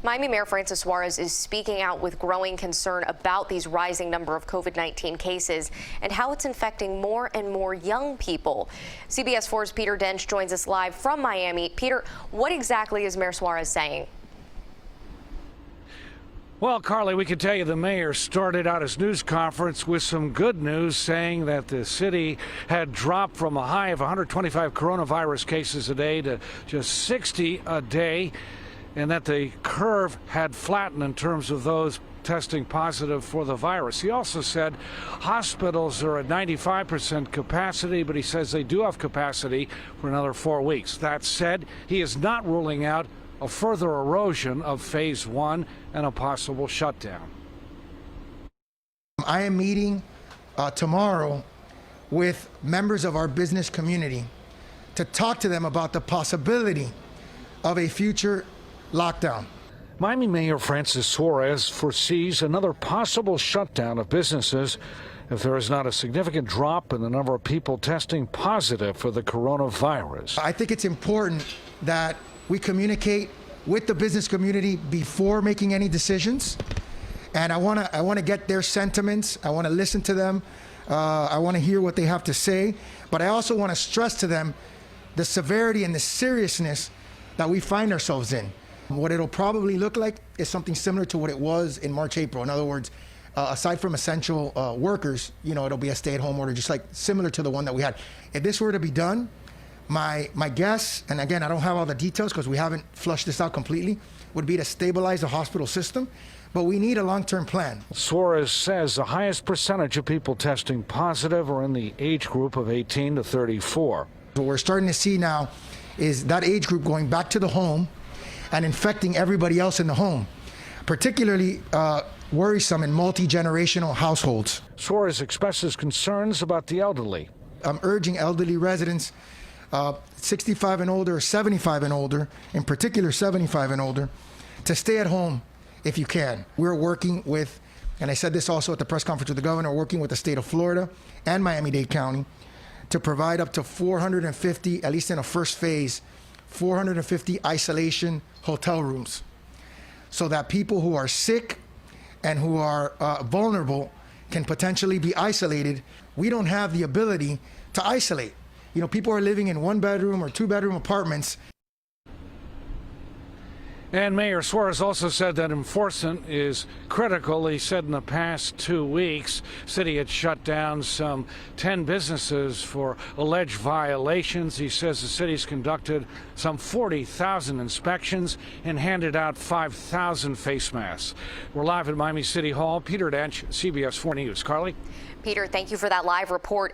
Miami Mayor Francis Suarez is speaking out with growing concern about these rising number of COVID-19 cases and how it's infecting more and more young people. CBS 4's Peter Dench joins us live from Miami. Peter, what exactly is Mayor Suarez saying? Well, Carly, we can tell you the mayor started out his news conference with some good news, saying that the city had dropped from a high of 125 coronavirus cases a day to just 60 a day, and that the curve had flattened in terms of those testing positive for the virus. He also said hospitals are at 95% capacity, but he says they do have capacity for another 4 weeks. That said, he is not ruling out a further erosion of phase one and a possible shutdown. I am meeting tomorrow with members of our business community to talk to them about the possibility of a future lockdown. Miami Mayor Francis Suarez foresees another possible shutdown of businesses if there is not a significant drop in the number of people testing positive for the coronavirus. I think it's important that we communicate with the business community before making any decisions, and I want to get their sentiments. I want to listen to them. I want to hear what they have to say, but I also want to stress to them the severity and the seriousness that we find ourselves in. What it'll probably look like is something similar to what it was in March, April. In other words, aside from essential workers, it'll be a stay-at-home order, just like similar to the one that we had. If this were to be done, my guess, and again, I don't have all the details because we haven't flushed this out completely, would be to stabilize the hospital system, but we need a long-term plan. Suarez says the highest percentage of people testing positive are in the age group of 18 to 34. What we're starting to see now is that age group going back to the home and infecting everybody else in the home, particularly worrisome in multi-generational households. Suarez expresses concerns about the elderly. I'm urging elderly residents, 65 and older, 75 and older, in particular 75 and older, to stay at home if you can. We're working with, and I said this also at the press conference with the governor, working with the state of Florida and Miami-Dade County to provide up to 450, at least in a first phase, 450 isolation hotel rooms, so that people who are sick and who are vulnerable can potentially be isolated. We don't have the ability to isolate. People are living in one-bedroom or two-bedroom apartments. And Mayor Suarez also said that enforcement is critical. He said in the past 2 weeks, city had shut down some 10 businesses for alleged violations. He says the city's conducted some 40,000 inspections and handed out 5,000 face masks. We're live at Miami City Hall. Peter Dench, CBS 4 News. Carly? Peter, thank you for that live report.